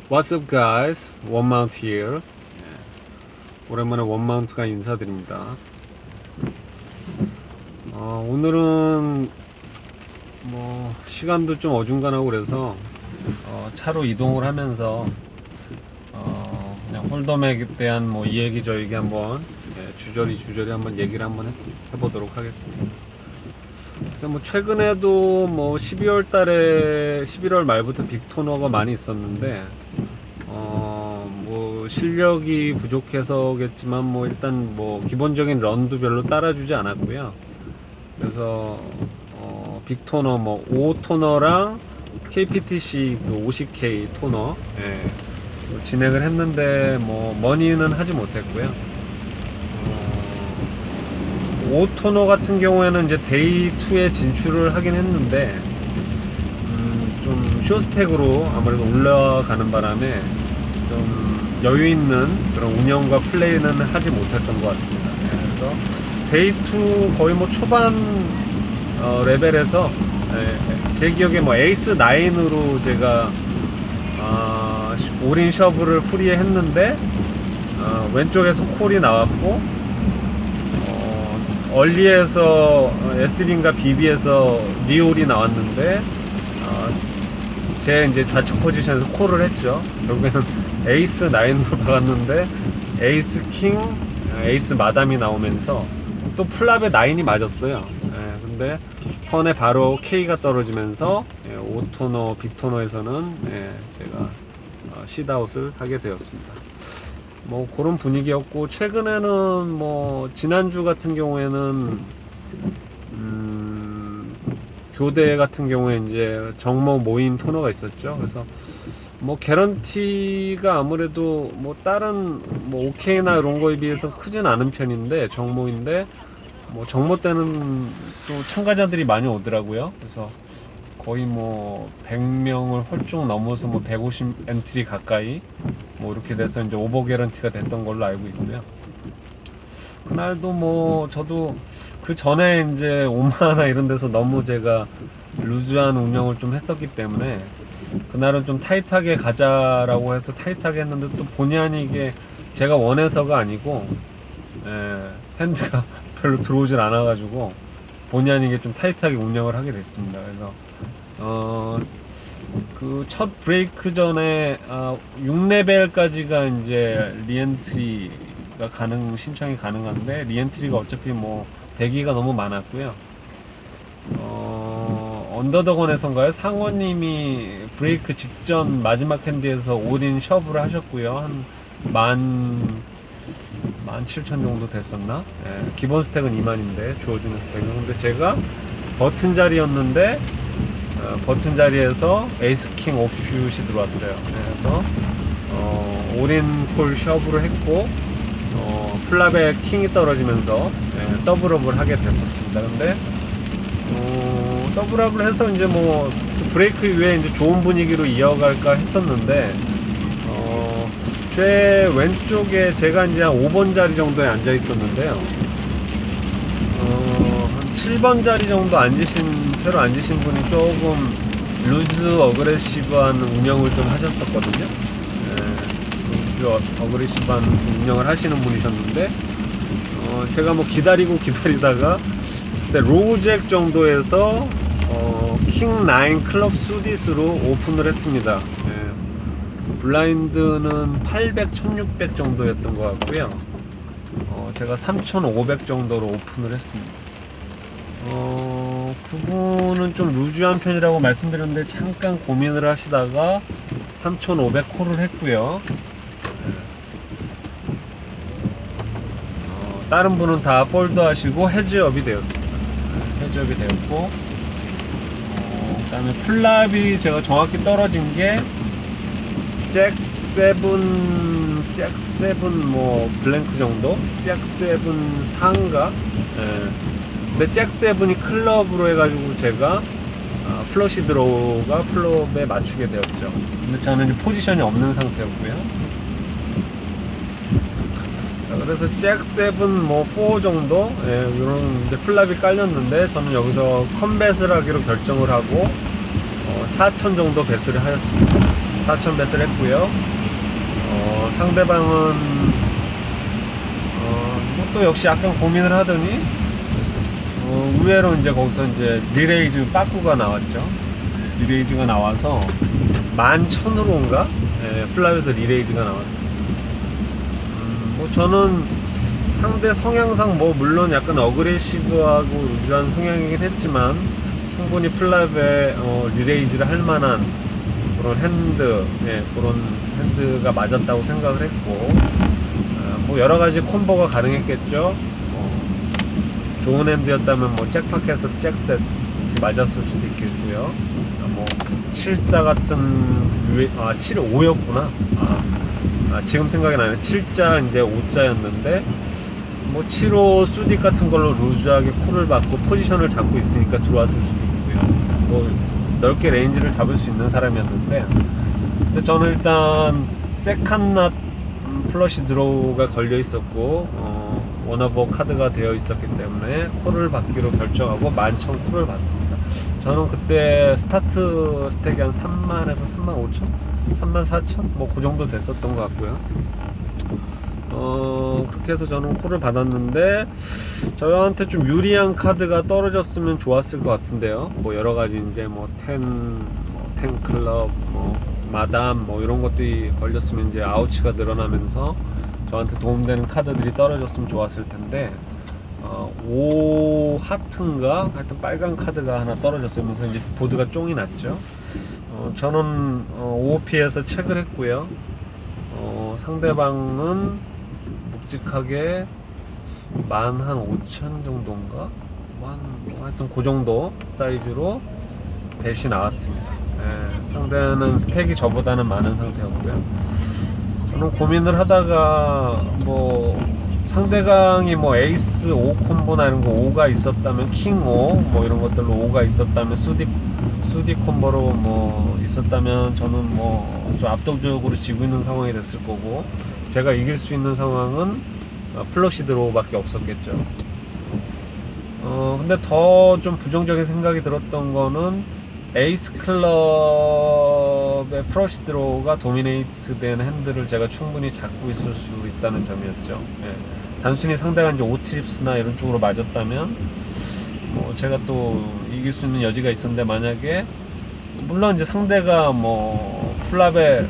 What's up guys? 원마운트 here. 오랜만에 원마운트가 인사드립니다. 오늘은 뭐 시간도 좀 어중간하고 그래서 차로 이동을 하면서 그냥 홀덤에 대한 뭐 이 얘기 저 얘기 한번 주저리 한번 얘기를 한번 해보도록 하겠습니다. 그래서 뭐 최근에도 뭐 12월 달에 11월 말부터 빅토너가 많이 있었는데 뭐 실력이 부족해서겠지만 뭐 일단 뭐 기본적인 런도 별로 따라주지 않았고요. 그래서 빅토너 뭐 5토너랑 KPTC 그 50K 토너 진행을 했는데 뭐 머니는 하지 못했고요. 5토너 같은 경우에는 이제 데이 2에 진출을 하긴 했는데 좀 쇼스택으로 아무래도 올라가는 바람에 좀 여유 있는 그런 운영과 플레이는 하지 못했던 것 같습니다. 그래서 데이 2 거의 뭐 초반 레벨에서 제 기억에 뭐 에이스 9으로 제가 올인 셔브를 프리에 했는데 왼쪽에서 콜이 나왔고 얼리에서 SB인가 BB에서 리올이 나왔는데 제 이제 좌측 포지션에서 콜을 했죠. 결국에는 에이스 9으로 박았는데 에이스 킹, 에이스 마담이 나오면서 또 플랍에 9이 맞았어요. 근데 턴에 바로 K가 떨어지면서 5토너, 빅토너에서는 제가 시다웃을 하게 되었습니다. 뭐 그런 분위기였고, 최근에는 뭐 지난주 같은 경우에는 교대 같은 경우에 이제 정모 모임 토너가 있었죠. 그래서 뭐 개런티가 아무래도 뭐 다른 뭐 OK나 이런 거에 비해서 크진 않은 편인데 정모인데 뭐 정모 때는 또 참가자들이 많이 오더라고요. 그래서 거의 뭐 100명을 훌쩍 넘어서 뭐 150 엔트리 가까이 뭐 이렇게 돼서 이제 오버 개런티가 됐던 걸로 알고 있고요. 그날도 뭐 저도 그 전에 이제 오마나 이런 데서 너무 제가 루즈한 운영을 좀 했었기 때문에 그날은 좀 타이트하게 가자라고 해서 타이트하게 했는데 또 본의 아니게 제가 원해서가 아니고 핸드가 별로 들어오질 않아가지고 본의 아니게 좀 타이트하게 운영을 하게 됐습니다. 그래서 그 첫 브레이크 전에 6레벨까지가 이제 리엔트리가 신청이 가능한데 리엔트리가 어차피 뭐 대기가 너무 많았고요. 언더더건에선가요? 상원님이 브레이크 직전 마지막 핸디에서 올인 셔브를 하셨고요. 한 17,000 정도 됐었나? 기본 스택은 2만인데 주어지는 스택은. 근데 제가 버튼 자리였는데 버튼 자리에서 에이스킹 옵슛이 들어왔어요. 그래서 올인 콜 셔브를 했고 플랍에 킹이 떨어지면서 더블업을 하게 됐었습니다. 근데 더블업을 해서 이제 뭐 브레이크 이후에 이제 좋은 분위기로 이어갈까 했었는데 제 왼쪽에 제가 이제 한 5번 자리 정도에 앉아 있었는데요. 한 7번 자리 정도 새로 앉으신 분이 조금 루즈 어그레시브한 운영을 좀 하셨었거든요. 루즈 어그레시브한 운영을 하시는 분이셨는데, 제가 뭐 기다리다가, 그때 로우잭 정도에서, 킹9 클럽 수디스로 오픈을 했습니다. 블라인드는 800, 1600 정도였던 것 같고요. 제가 3500 정도로 오픈을 했습니다. 그분은 좀 루즈한 편이라고 말씀드렸는데 잠깐 고민을 하시다가 3500 콜을 했고요. 다른 분은 다 폴드 하시고 헤즈업이 되었습니다. 헤즈업이 되었고, 그 다음에 플랍이 제가 정확히 떨어진 게 잭7 뭐 블랭크 정도? 잭7 4인가? 근데 잭7이 클럽으로 해가지고 제가 플러시 드로우가 플롭에 맞추게 되었죠. 근데 저는 이제 포지션이 없는 상태였고요. 자, 그래서 잭7 뭐 4 정도 이런 이제 플랍이 깔렸는데 저는 여기서 컴뱃을 하기로 결정을 하고 4천 정도 배스를 하였습니다. 4천 배스를 했고요. 상대방은 또 역시 약간 고민을 하더니 의외로 이제 거기서 이제 리레이즈 빠꾸가 나왔죠. 리레이즈가 나와서 11,000으로인가? 플랍에서 리레이즈가 나왔습니다. 뭐 저는 상대 성향상 뭐 물론 약간 어그레시브하고 루즈한 성향이긴 했지만 충분히 플랍에 리레이즈를 할 만한 그런 핸드, 그런 핸드가 맞았다고 생각을 했고, 뭐 여러 가지 콤보가 가능했겠죠. 좋은 핸드였다면 뭐 잭파켓으로 잭셋이 맞았을 수도 있겠고요. 뭐 74 같은 75였구나. 지금 생각이 나네. 7자 이제 5자였는데 뭐 75 수딕 같은 걸로 루즈하게 콜을 받고 포지션을 잡고 있으니까 들어왔을 수도 있고요. 뭐 넓게 레인지를 잡을 수 있는 사람이었는데, 근데 저는 일단 세컨낫 플러시 드로우가 걸려 있었고 원어버 카드가 되어 있었기 때문에 콜을 받기로 결정하고 11,000 콜을 받습니다. 저는 그때 스타트 스택이 한 3만에서 35,000? 34,000? 뭐 그 정도 됐었던 것 같고요. 그렇게 해서 저는 콜을 받았는데 저한테 좀 유리한 카드가 떨어졌으면 좋았을 것 같은데요. 뭐 여러가지 이제 뭐 텐클럽, 뭐 마담 뭐 이런 것들이 걸렸으면 이제 아우치가 늘어나면서 저한테 도움되는 카드들이 떨어졌으면 좋았을 텐데 5 하트인가? 하여튼 빨간 카드가 하나 떨어졌으면서 이제 보드가 쫑이 났죠. 저는 OOP에서 체크를 했고요. 상대방은 묵직하게 15,000 정도인가? 하여튼 그 정도 사이즈로 뱃이 나왔습니다. 상대는 스택이 저보다는 많은 상태였고요. 저는 고민을 하다가 뭐 상대방이 뭐 에이스 5 콤보나 이런 거 5가 있었다면 킹 5 뭐 이런 것들로 5가 있었다면 수디 콤보로 뭐 있었다면 저는 뭐 좀 압도적으로 지고 있는 상황이 됐을 거고, 제가 이길 수 있는 상황은 플러시 드로우밖에 없었겠죠. 근데 더 좀 부정적인 생각이 들었던 거는 에이스 클럽의 플러시 드로우가 도미네이트 된 핸들을 제가 충분히 잡고 있을 수 있다는 점이었죠. 단순히 상대가 이제 5트립스나 이런 쪽으로 맞았다면 뭐 제가 또 이길 수 있는 여지가 있었는데, 만약에 물론 이제 상대가 뭐 플랍에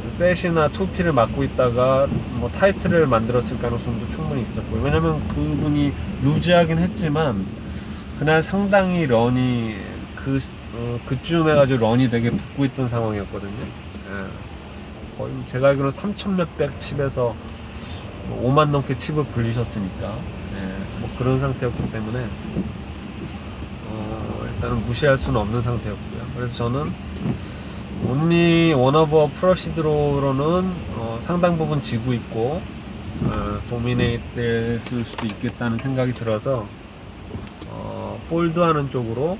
셋이나 2P를 맞고 있다가 뭐 타이틀을 만들었을 가능성도 충분히 있었고요. 왜냐면 그분이 루즈하긴 했지만 그날 상당히 런이 그쯤 해가지고 런이 되게 붙고 있던 상황이었거든요. 거의 제가 알기로는 3,000 몇백 칩에서 5만 넘게 칩을 불리셨으니까 뭐 그런 상태였기 때문에 일단은 무시할 수는 없는 상태였고요. 그래서 저는 온리 원오버 프러시 드로우로는 상당 부분 지고 있고 도미네이트 됐을 수도 있겠다는 생각이 들어서 폴드하는 쪽으로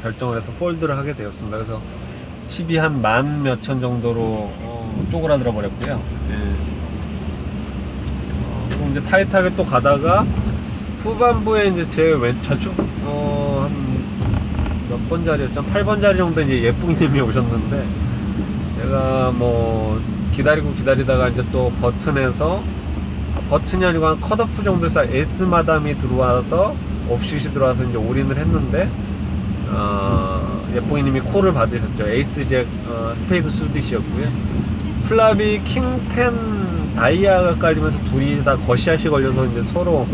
결정을 해서 폴드를 하게 되었습니다. 그래서 칩이 한 10,000 몇천 정도로 쪼그라들어 버렸고요. 그리고 이제 타이트하게 또 가다가 후반부에 이제 제 좌측 한 몇 번 자리였죠? 8번 자리 정도 이제 예쁘기님이 오셨는데, 제가 뭐 기다리다가 이제 또 버튼이 아니고 한 컷오프 정도에서 S 마담이 들어와서 옵슛이 들어와서 이제 올인을 했는데 예쁘기님이 콜을 받으셨죠. 에이스 잭 스페이드 수디시였고요. 플랍이 킹 10 다이아가 깔리면서 둘이 다 거시아시 걸려서 이제 서로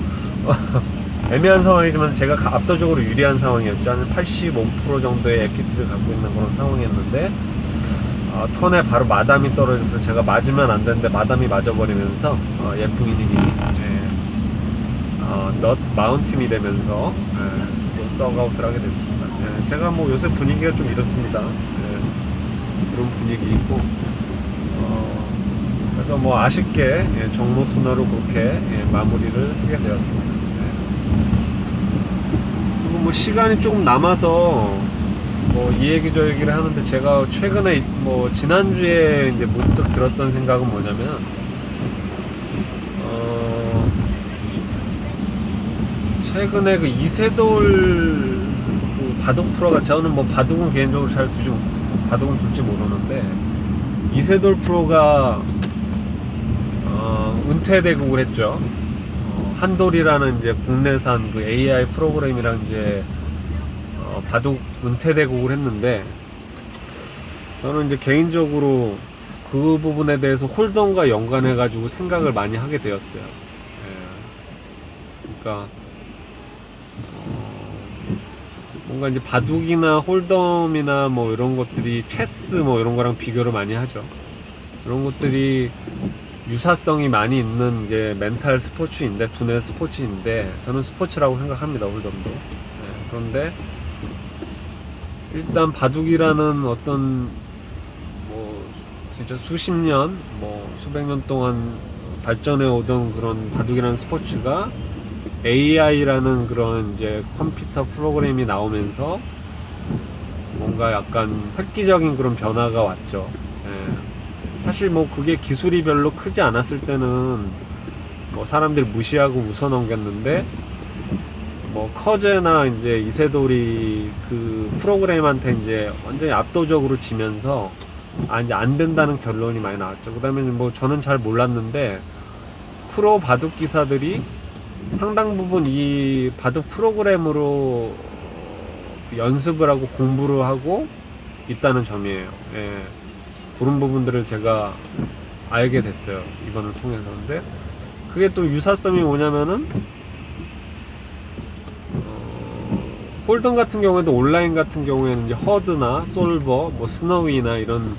애매한 상황이지만 제가 압도적으로 유리한 상황이었죠. 한 85% 정도의 에퀴티를 갖고 있는 그런 상황이었는데 턴에 바로 마담이 떨어져서 제가 맞으면 안 되는데 마담이 맞아버리면서 예쁘기님이 넛 마운틴이 되면서 또 썩아웃을 하게 됐습니다. 제가 뭐 요새 분위기가 좀 이렇습니다. 그런 분위기이고 그래서 뭐 아쉽게 정모 토너로 그렇게 마무리를 하게 되었습니다. 그리고 뭐 시간이 조금 남아서 뭐 이 얘기 저 얘기를 하는데, 제가 최근에 뭐 지난주에 이제 문득 들었던 생각은 뭐냐면 최근에 그 이세돌 그 바둑 프로가, 저는 뭐 바둑은 개인적으로 바둑은 둘지 모르는데, 이세돌 프로가 은퇴 대국을 했죠. 한돌이라는 이제 국내산 그 AI 프로그램이랑 이제 바둑 은퇴 대국을 했는데, 저는 이제 개인적으로 그 부분에 대해서 홀덤과 연관해 가지고 생각을 많이 하게 되었어요. 그러니까 뭔가 이제 바둑이나 홀덤이나 뭐 이런 것들이 체스 뭐 이런 거랑 비교를 많이 하죠. 이런 것들이 유사성이 많이 있는 이제 멘탈 스포츠인데, 두뇌 스포츠인데, 저는 스포츠라고 생각합니다, 홀덤도. 그런데 일단 바둑이라는 어떤 뭐 진짜 수십 년, 뭐 수백 년 동안 발전해 오던 그런 바둑이라는 스포츠가 AI라는 그런 이제 컴퓨터 프로그램이 나오면서 뭔가 약간 획기적인 그런 변화가 왔죠. 사실 뭐 그게 기술이 별로 크지 않았을 때는 뭐 사람들이 무시하고 웃어 넘겼는데, 뭐 커제나 이제 이세돌이 그 프로그램한테 이제 완전히 압도적으로 지면서 이제 안 된다는 결론이 많이 나왔죠. 그 다음에 뭐 저는 잘 몰랐는데, 프로 바둑 기사들이 상당 부분 이 바둑 프로그램으로 연습을 하고 공부를 하고 있다는 점이에요. 그런 부분들을 제가 알게 됐어요, 이번을 통해서. 근데 그게 또 유사성이 뭐냐면은 홀덤 같은 경우에도, 온라인 같은 경우에는 이제 허드나 솔버, 뭐 스노위나 이런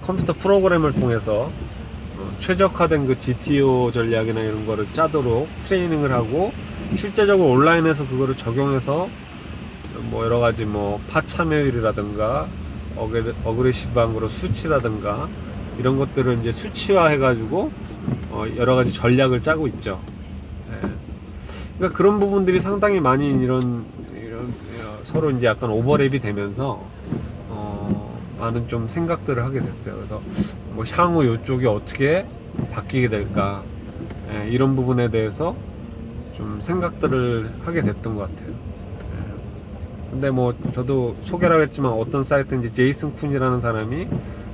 컴퓨터 프로그램을 통해서 최적화된 그 GTO 전략이나 이런 거를 짜도록 트레이닝을 하고, 실제적으로 온라인에서 그거를 적용해서 뭐 여러 가지 뭐 파 참여율이라든가 어그레시브한 거로 수치라든가 이런 것들을 이제 수치화 해가지고 여러 가지 전략을 짜고 있죠. 그러니까 그런 부분들이 상당히 많이 이런 서로 이제 약간 오버랩이 되면서 많은 좀 생각들을 하게 됐어요. 그래서 뭐 향후 이쪽이 어떻게 바뀌게 될까, 이런 부분에 대해서 좀 생각들을 하게 됐던 것 같아요. 근데 뭐 저도 소개를 하겠지만, 어떤 사이트인지 제이슨 쿤이라는 사람이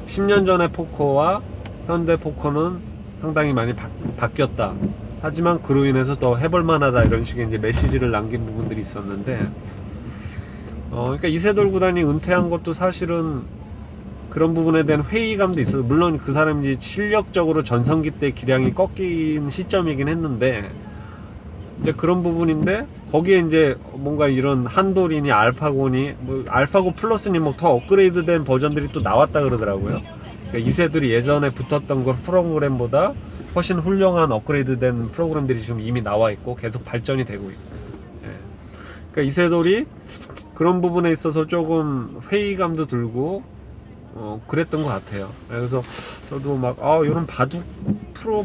10년 전의 포커와 현대 포커는 상당히 많이 바뀌었다. 하지만 그로 인해서 더 해볼 만하다, 이런 식의 이제 메시지를 남긴 부분들이 있었는데, 그러니까 이세돌 구단이 은퇴한 것도 사실은 그런 부분에 대한 회의감도 있어요. 물론 그 사람이 실력적으로 전성기 때 기량이 꺾인 시점이긴 했는데, 이제 그런 부분인데, 거기에 이제 뭔가 이런 한돌이니 알파고니, 뭐 알파고 플러스니 뭐 더 업그레이드된 버전들이 또 나왔다 그러더라고요. 그러니까 이세돌이 예전에 붙었던 그 프로그램보다 훨씬 훌륭한 업그레이드된 프로그램들이 지금 이미 나와 있고 계속 발전이 되고 있고. 그러니까 이세돌이 그런 부분에 있어서 조금 회의감도 들고 그랬던 것 같아요. 그래서 저도 막 이런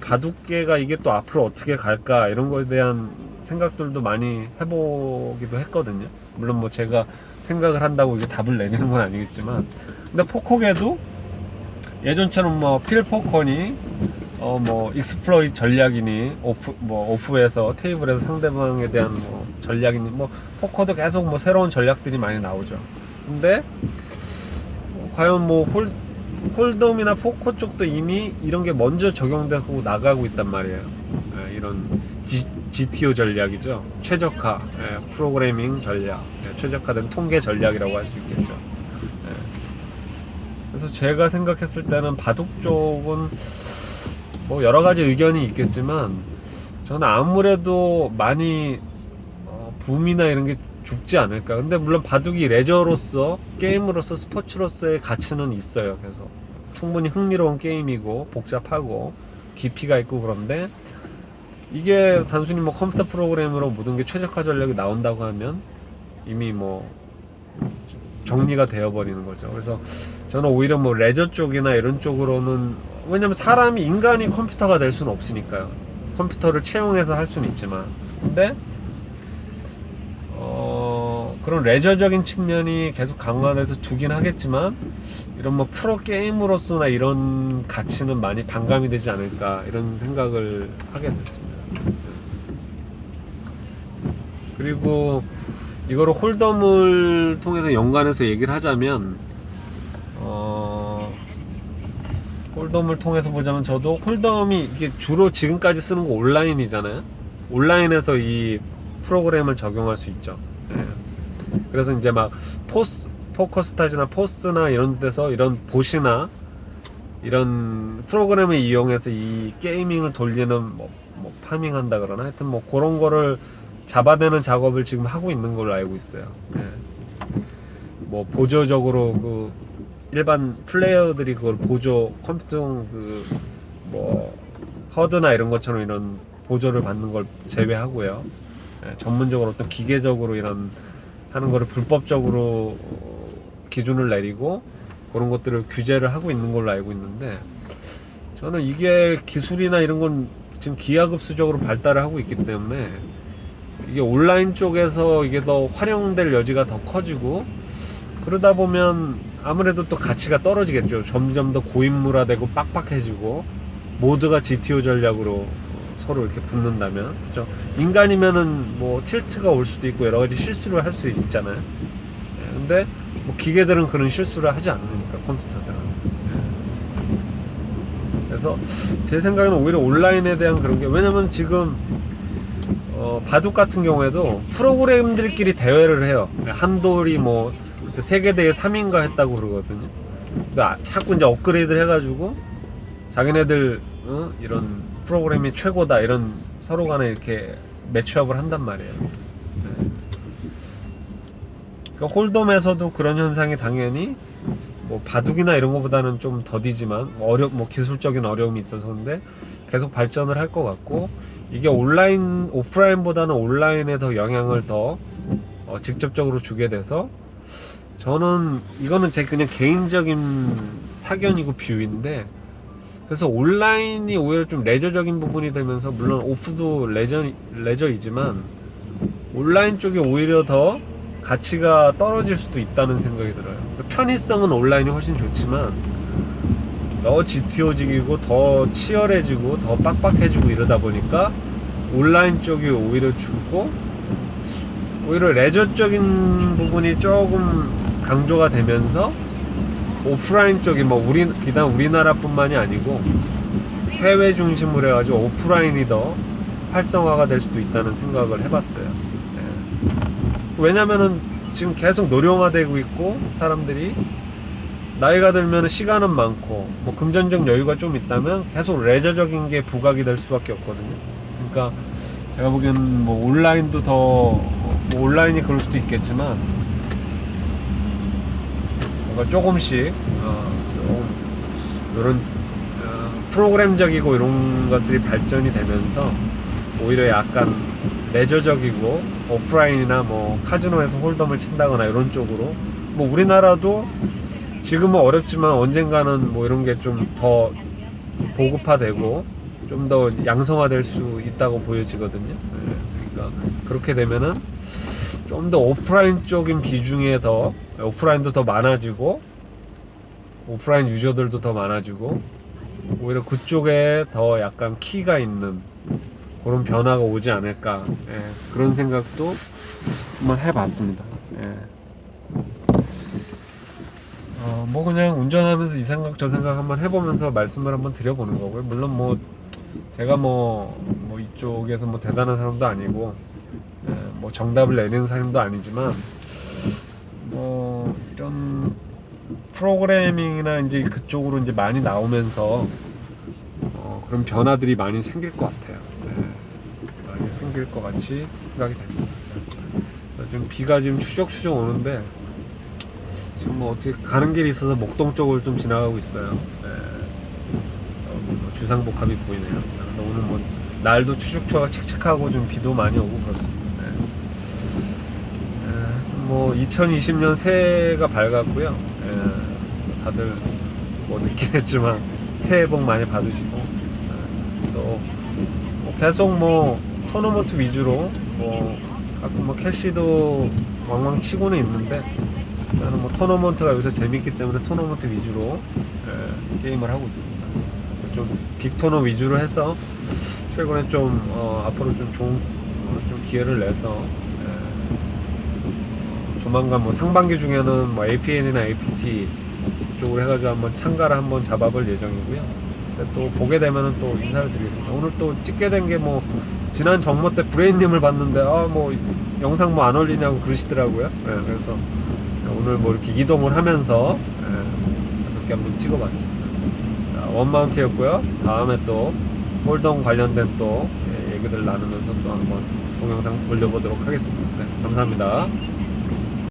바둑계가 이게 또 앞으로 어떻게 갈까, 이런 거에 대한 생각들도 많이 해보기도 했거든요. 물론 뭐 제가 생각을 한다고 이게 답을 내리는 건 아니겠지만, 근데 포커계도 예전처럼 뭐 필포커니 뭐 익스플로이 전략이니 오프에서 테이블에서 상대방에 대한 뭐 전략이니, 뭐 포커도 계속 뭐 새로운 전략들이 많이 나오죠. 근데 과연 뭐 홀덤이나 포커 쪽도 이미 이런 게 먼저 적용되고 나가고 있단 말이에요. 이런 GTO 전략이죠. 최적화 프로그래밍 전략, 최적화된 통계 전략이라고 할 수 있겠죠. 그래서 제가 생각했을 때는 바둑 쪽은 뭐 여러 가지 의견이 있겠지만, 저는 아무래도 많이 붐이나 이런 게 죽지 않을까. 근데 물론 바둑이 레저로서, 게임으로서, 스포츠로서의 가치는 있어요. 그래서 충분히 흥미로운 게임이고 복잡하고 깊이가 있고, 그런데 이게 단순히 뭐 컴퓨터 프로그램으로 모든 게 최적화 전략이 나온다고 하면 이미 뭐 정리가 되어버리는 거죠. 그래서 저는 오히려 뭐 레저 쪽이나 이런 쪽으로는, 왜냐면 인간이 컴퓨터가 될 수는 없으니까요. 컴퓨터를 채용해서 할 수는 있지만, 근데 그런 레저적인 측면이 계속 강화돼서 주긴 하겠지만, 이런 뭐 프로게임으로서나 이런 가치는 많이 반감이 되지 않을까, 이런 생각을 하게 됐습니다. 그리고 이거를 홀덤을 통해서 연관해서 얘기를 하자면 홀덤을 통해서 보자면 저도 홀덤이 이게 주로 지금까지 쓰는 거 온라인이잖아요. 온라인에서 이 프로그램을 적용할 수 있죠. 네. 그래서 이제 막 포커스타즈나 포스나 이런 데서 이런 봇이나 이런 프로그램을 이용해서 이 게이밍을 돌리는 뭐 파밍 한다 그러나 하여튼 뭐 그런 거를 잡아내는 작업을 지금 하고 있는 걸로 알고 있어요. 네. 뭐 보조적으로 그 일반 플레이어들이 그걸 보조 컴퓨터 뭐 허드나 이런 것처럼 이런 보조를 받는 걸 제외하고요. 네. 전문적으로 어떤 기계적으로 이런 하는 거를 불법적으로 기준을 내리고 그런 것들을 규제를 하고 있는 걸로 알고 있는데, 저는 이게 기술이나 이런 건 지금 기하급수적으로 발달을 하고 있기 때문에 이게 온라인 쪽에서 이게 더 활용될 여지가 더 커지고, 그러다 보면 아무래도 또 가치가 떨어지겠죠. 점점 더 고인물화되고 빡빡해지고, 모두가 GTO 전략으로 서로 이렇게 붙는다면, 그렇죠? 인간이면은 뭐 틸트가 올 수도 있고 여러 가지 실수를 할 수 있잖아요. 네, 근데 뭐 기계들은 그런 실수를 하지 않으니까, 컴퓨터들은. 그래서 제 생각에는 오히려 온라인에 대한 그런 게, 왜냐면 지금 바둑 같은 경우에도 프로그램들끼리 대회를 해요. 한돌이 뭐 그때 세계대회 3인가 했다고 그러거든요. 근데 자꾸 이제 업그레이드를 해가지고 자기네들 이런 프로그램이 최고다 이런 서로 간에 이렇게 매치업을 한단 말이에요. 네. 그러니까 홀덤에서도 그런 현상이 당연히 뭐 바둑이나 이런 것보다는 좀 더디지만 뭐 기술적인 어려움이 있어서 근데 계속 발전을 할 것 같고, 이게 오프라인보다는 온라인에 더 영향을 더 직접적으로 주게 돼서, 저는 이거는 제 그냥 개인적인 사견이고 뷰인데, 그래서 온라인이 오히려 좀 레저적인 부분이 되면서, 물론 오프도 레저이지만 온라인 쪽이 오히려 더 가치가 떨어질 수도 있다는 생각이 들어요. 편의성은 온라인이 훨씬 좋지만 더 GTO직이고 더 치열해지고 더 빡빡해지고 이러다 보니까 온라인 쪽이 오히려 줄고, 오히려 레저적인 부분이 조금 강조가 되면서 오프라인 쪽이 뭐 비단 우리나라뿐만이 아니고 해외 중심으로 해가지고 오프라인이 더 활성화가 될 수도 있다는 생각을 해봤어요. 네. 왜냐면은 지금 계속 노령화되고 있고, 사람들이 나이가 들면 시간은 많고 뭐 금전적 여유가 좀 있다면 계속 레저적인 게 부각이 될 수밖에 없거든요. 그러니까 제가 보기에는 뭐 온라인도 뭐 온라인이 그럴 수도 있겠지만 뭔가 조금씩 좀 이런 프로그램적이고 이런 것들이 발전이 되면서 오히려 약간 레저적이고 오프라인이나 뭐 카지노에서 홀덤을 친다거나 이런 쪽으로, 뭐 우리나라도 지금은 어렵지만 언젠가는 뭐 이런 게 좀 더 보급화되고 좀 더 양성화될 수 있다고 보여지거든요. 네, 그러니까 그렇게 되면은 좀 더 오프라인 쪽인 비중에 더, 오프라인도 더 많아지고 오프라인 유저들도 더 많아지고 오히려 그쪽에 더 약간 키가 있는 그런 변화가 오지 않을까, 예, 그런 생각도 한번 해봤습니다. 예. 뭐 그냥 운전하면서 이 생각 저 생각 한번 해보면서 말씀을 한번 드려보는 거고요. 물론 뭐 제가 뭐 이쪽에서 뭐 대단한 사람도 아니고, 예, 뭐 정답을 내는 사람도 아니지만, 뭐 이런 프로그래밍이나 이제 그쪽으로 이제 많이 나오면서 그런 변화들이 많이 생길 것 같아요. 네. 많이 생길 것 같이 생각이 됩니다. 지금 비가 지금 추적추적 오는데 지금 뭐 어떻게 가는 길이 있어서 목동 쪽을 좀 지나가고 있어요. 네. 주상복합이 보이네요. 오늘 뭐 날도 추적추적 칙칙하고 좀 비도 많이 오고 그렇습니다. 네. 하여튼 뭐 2020년 새해가 밝았고요. 네. 다들 뭐 늦긴 했지만 새해 복 많이 받으시고, 또 뭐 계속 뭐 토너먼트 위주로 뭐 가끔 뭐 캐시도 왕왕 치고는 있는데, 나는 뭐 토너먼트가 요새 재밌기 때문에 토너먼트 위주로 게임을 하고 있습니다. 좀 빅토너 위주로 해서 최근에 좀 앞으로 좀 좋은 좀 기회를 내서 조만간 뭐 상반기 중에는 뭐 APN이나 APT 쪽으로 해가지고 한번 참가를 한번 잡아볼 예정이고요. 근데 또 보게 되면은 또 인사를 드리겠습니다. 오늘 또 찍게 된 게 뭐 지난 정모 때 브레인님을 봤는데 아 뭐 영상 뭐 안 올리냐고 그러시더라고요. 예, 그래서 오늘 뭐 이렇게 이동을 하면서 이렇게 한번 찍어봤습니다. 자, 원마운트였고요. 다음에 또 홀덤 관련된 또 얘기를 나누면서 또 한번 동영상 올려보도록 하겠습니다. 네, 감사합니다.